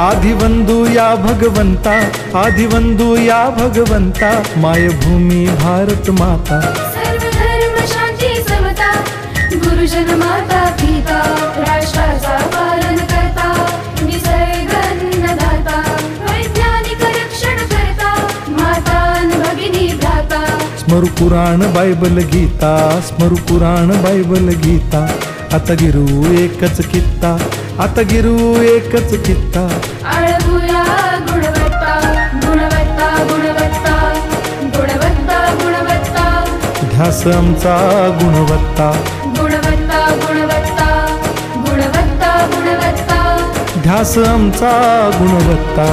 आदिवंदू या भगवंता, आदिवंदू या भगवंता, मायभूमी भारत माता। सर्व धर्म शांती समता, गुरुजन माता पिता, राष्ट्राचा पालन करता, निसर्ग अन्नदाता, वैज्ञानिक रक्षण करता, माता अन भगिनी भ्राता। स्मरू पुराण बायबल गीता, स्मरू पुराण बायबल गीता, आता गिरू एकच कित्ता, आता गिरू एकच कित्ता। आळवूया गुणवत्ता, गुणवत्ता, गुणवत्ता, गुणवत्ता, गुणवत्ता, ध्यास आमचा गुणवत्ता, गुणवत्ता, गुणवत्ता, गुणवत्ता, गुणवत्ता, ध्यास आमचा गुणवत्ता।